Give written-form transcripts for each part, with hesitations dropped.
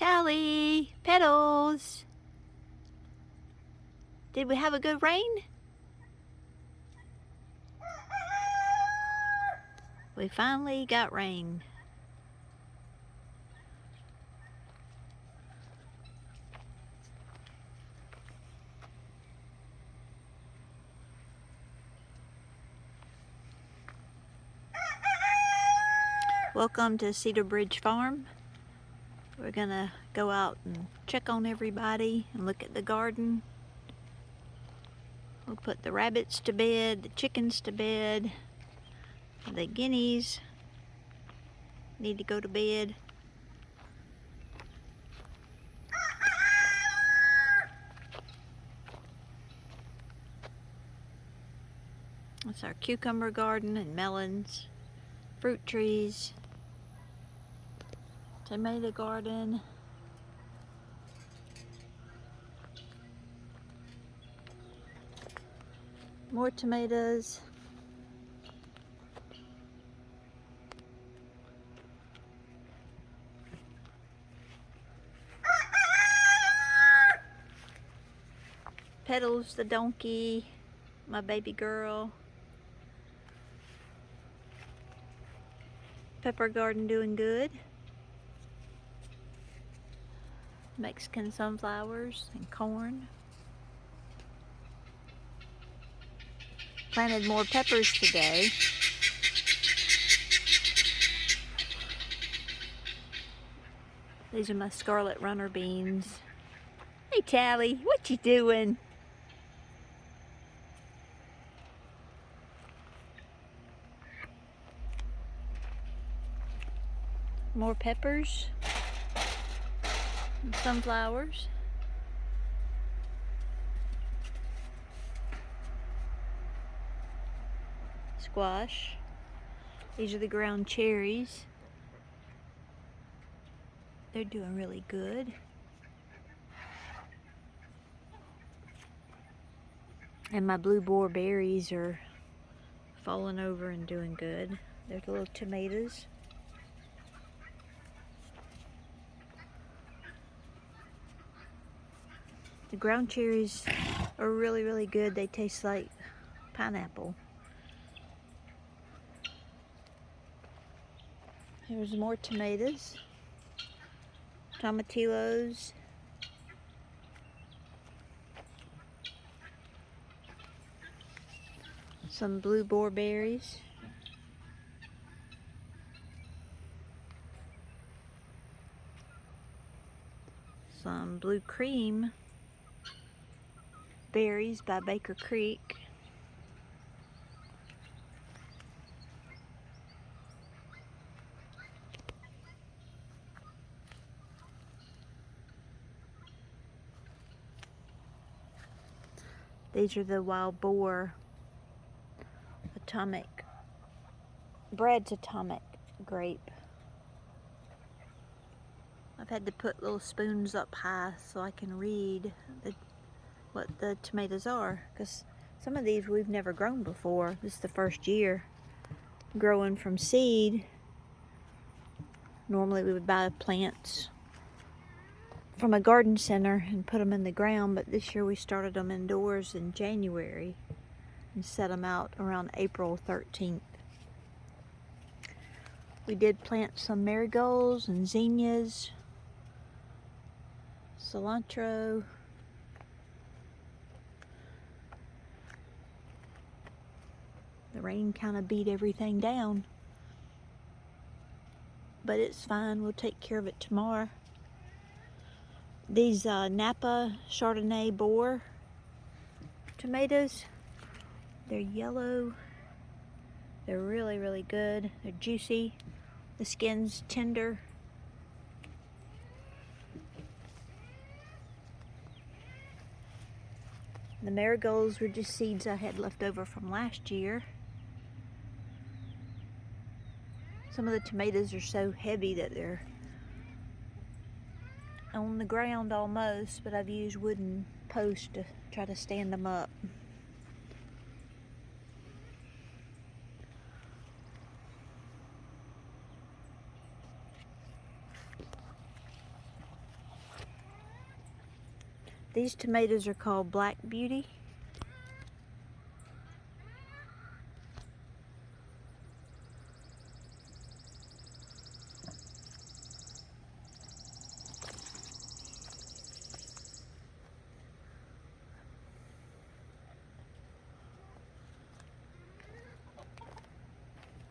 Tally, Petals. Did we have a good rain? We finally got rain. Welcome to Cedar Bridge Farm. We're gonna go out and check on everybody and look at the garden. We'll put the rabbits to bed, the chickens to bed, the guineas need to go to bed. That's our cucumber garden and melons, fruit trees, tomato garden. More tomatoes. Petals the donkey, my baby girl. Pepper garden doing good. Mexican sunflowers and corn. Planted more peppers today. These are my scarlet runner beans. Hey Tally, what you doing? More peppers and sunflowers. Squash. These are the ground cherries. They're doing really good. And my blue boar berries are falling over and doing good. They're the little tomatoes. The ground cherries are really, really good. They taste like pineapple. Here's more tomatoes. Tomatillos. Some blue boar berries. Some blue cream berries by Baker Creek. These are the wild boar Brad's atomic grape. I've had to put little spoons up high so I can read what the tomatoes are, because some of these we've never grown before. This is the first year growing from seed. Normally we would buy plants from a garden center and put them in the ground, but this year we started them indoors in January and set them out around April 13th. We did plant some marigolds and zinnias, cilantro, the rain kind of beat everything down, but it's fine. We'll take care of it tomorrow. These Napa Chardonnay Boer tomatoes, they're yellow. They're really, really good. They're juicy. The skin's tender. The marigolds were just seeds I had left over from last year. Some of the tomatoes are so heavy that they're on the ground almost, but I've used wooden posts to try to stand them up. These tomatoes are called Black Beauty.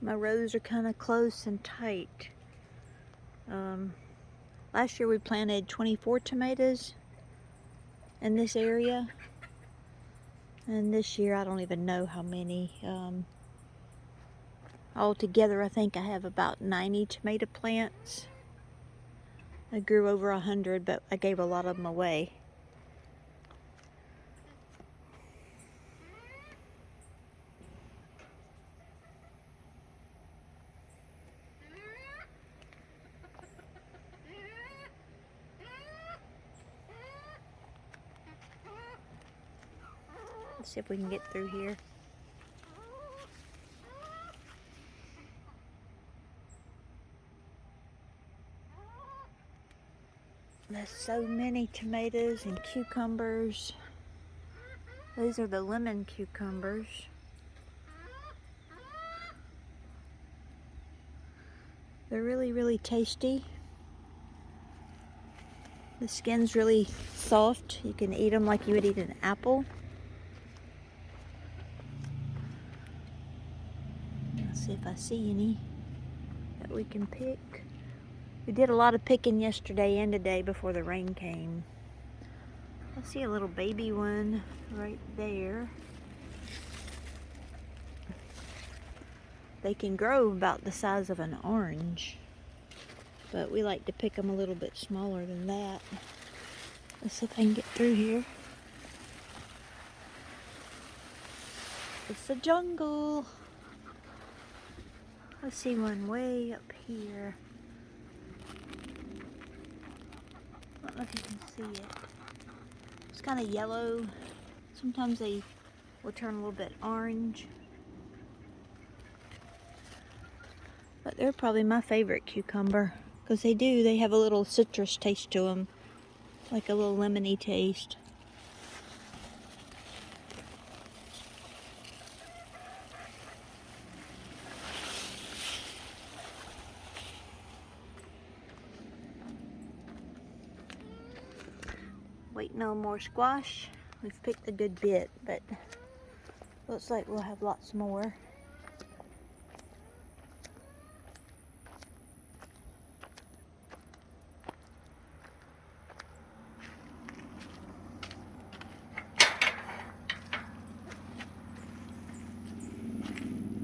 My rows are kind of close and tight. Last year we planted 24 tomatoes in this area, and this year I don't even know how many. Altogether I think I have about 90 tomato plants. I grew over 100, but I gave a lot of them away. Let's see if we can get through here. There's so many tomatoes and cucumbers. These are the lemon cucumbers. They're really, really tasty. The skin's really soft. You can eat them like you would eat an apple. Let's see if I see any that we can pick. We did a lot of picking yesterday and today before the rain came. I see a little baby one right there. They can grow about the size of an orange, but we like to pick them a little bit smaller than that. Let's see if I can get through here. It's a jungle. I see one way up here. I don't know if you can see it. It's kind of yellow. Sometimes they will turn a little bit orange. But they're probably my favorite cucumber, because they have a little citrus taste to them, like a little lemony taste. Waiting on more squash. We've picked a good bit, but looks like we'll have lots more.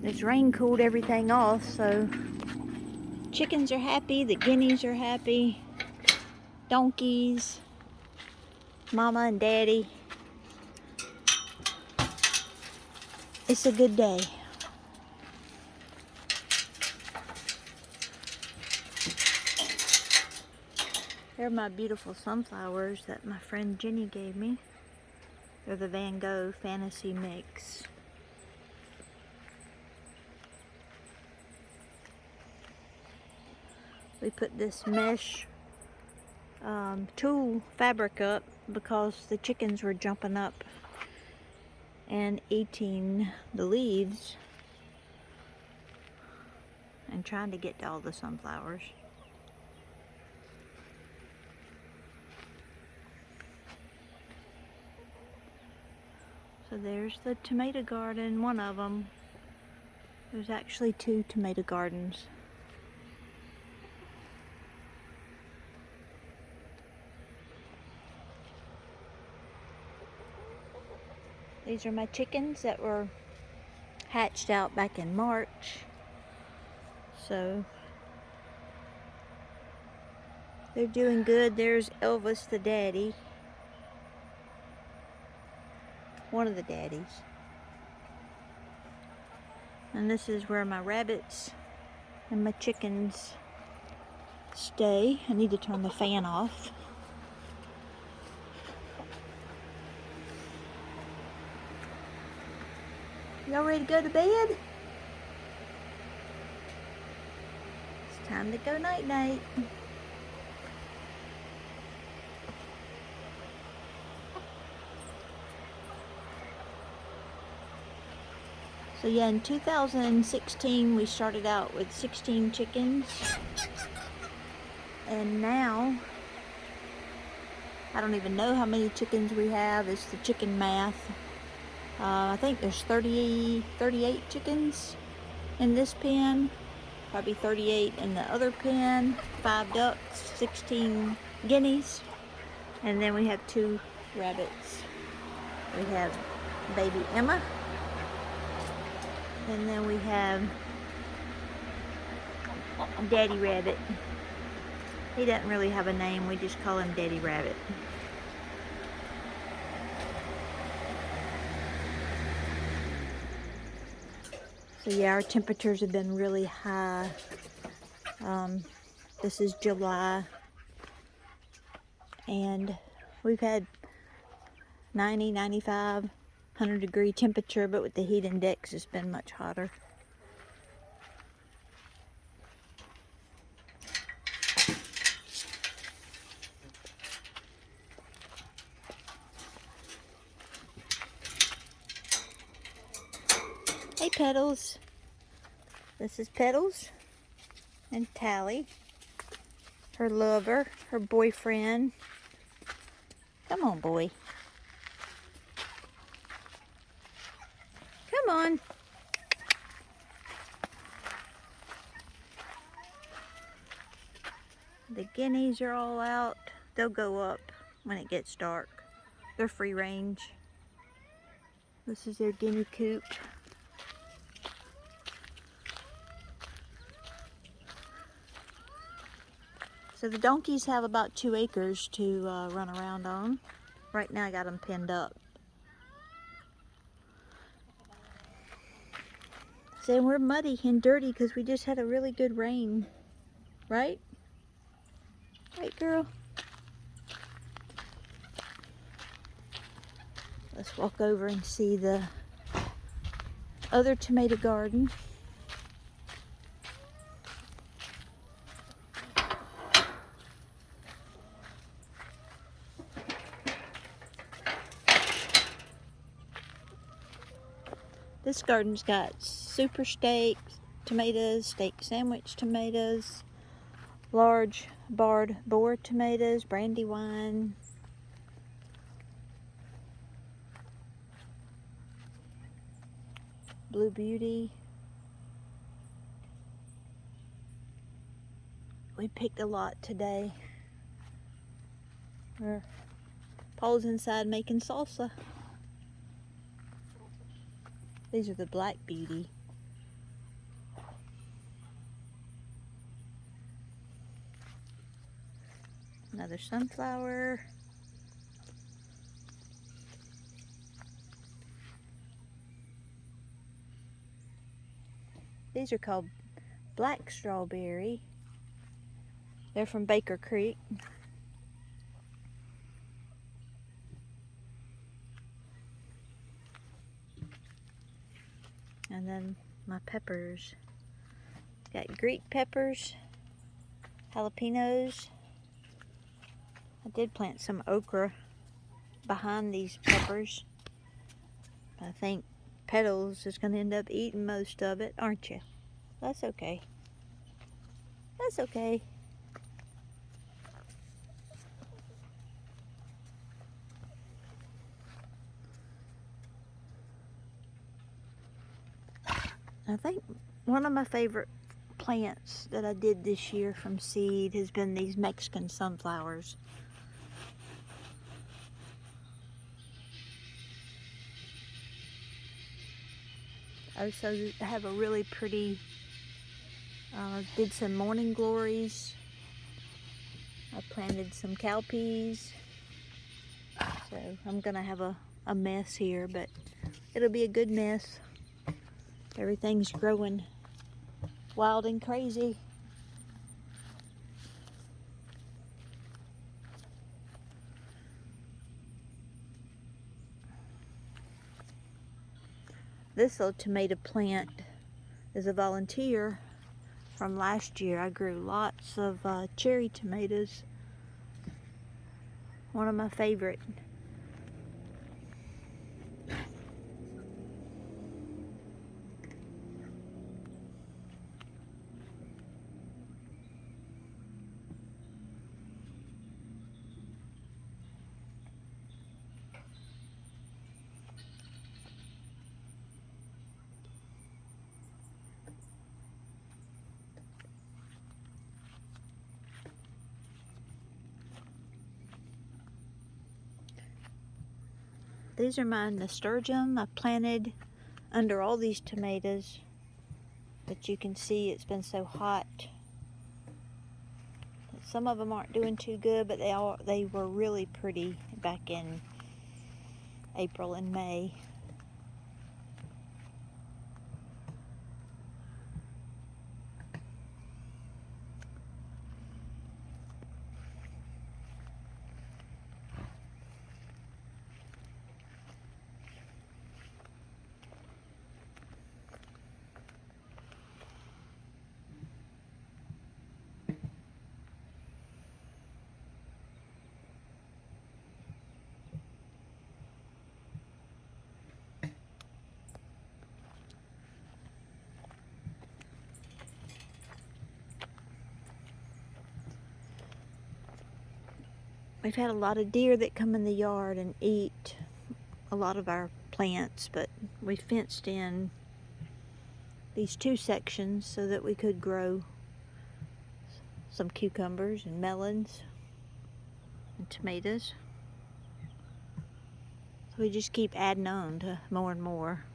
This rain cooled everything off, so chickens are happy, the guineas are happy, donkeys, mama and daddy. It's a good day. They're my beautiful sunflowers that my friend Jenny gave me. They're the Van Gogh Fantasy Mix. We put this mesh tulle fabric up because the chickens were jumping up and eating the leaves and trying to get to all the sunflowers. So there's the tomato garden, one of them. There's actually 2 tomato gardens. These are my chickens that were hatched out back in March. So they're doing good. There's Elvis the daddy. One of the daddies. And this is where my rabbits and my chickens stay. I need to turn the fan off. Y'all ready to go to bed? It's time to go night-night. So yeah, in 2016 we started out with 16 chickens, and now I don't even know how many chickens we have. It's the chicken math. I think there's 38 chickens in this pen, probably 38 in the other pen, 5 ducks, 16 guineas, and then we have 2 rabbits. We have baby Emma, and then we have Daddy Rabbit. He doesn't really have a name, we just call him Daddy Rabbit. So yeah, our temperatures have been really high. This is July, and we've had 90, 95, 100-degree temperature, but with the heat index it's been much hotter. Hey Petals, this is Petals and Tally, her lover, her boyfriend. Come on, boy. Come on. The guineas are all out. They'll go up when it gets dark. They're free range. This is their guinea coop. So the donkeys have about 2 acres to run around on. Right now I got them pinned up. So we're muddy and dirty because we just had a really good rain. Right? Right, girl? Let's walk over and see the other tomato garden. This garden's got super steak tomatoes, steak sandwich tomatoes, large barred boar tomatoes, Brandywine, Blue Beauty. We picked a lot today. Paul's inside making salsa. These are the Black Beauty. Another sunflower. These are called Black Strawberry. They're from Baker Creek. And then my peppers. Got Greek peppers, jalapenos. I did plant some okra behind these peppers. I think Petals is going to end up eating most of it, aren't you? That's okay. That's okay. I think one of my favorite plants that I did this year from seed has been these Mexican sunflowers. I also have a really pretty, did some morning glories. I planted some cowpeas. So I'm gonna have a mess here, but it'll be a good mess. Everything's growing wild and crazy. This little tomato plant is a volunteer from last year. I grew lots of cherry tomatoes. One of my favorite. These are my nasturtium I planted under all these tomatoes, but you can see it's been so hot. Some of them aren't doing too good, but they were really pretty back in April and May. We've had a lot of deer that come in the yard and eat a lot of our plants, but we fenced in these 2 sections so that we could grow some cucumbers and melons and tomatoes. So we just keep adding on to more and more.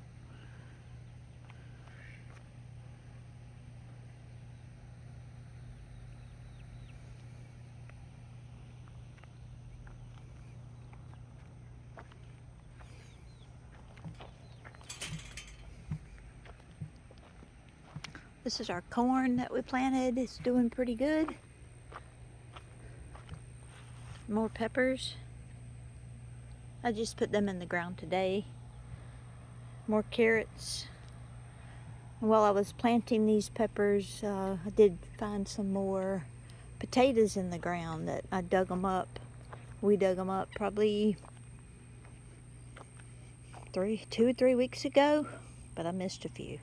This is our corn that we planted. It's doing pretty good. More peppers. I just put them in the ground today. More carrots. And while I was planting these peppers, I did find some more potatoes in the ground that I dug them up. We dug them up probably 2 or 3 weeks ago, but I missed a few.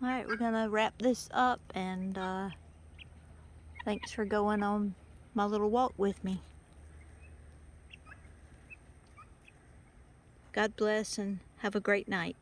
Alright, we're gonna wrap this up, and thanks for going on my little walk with me. God bless and have a great night.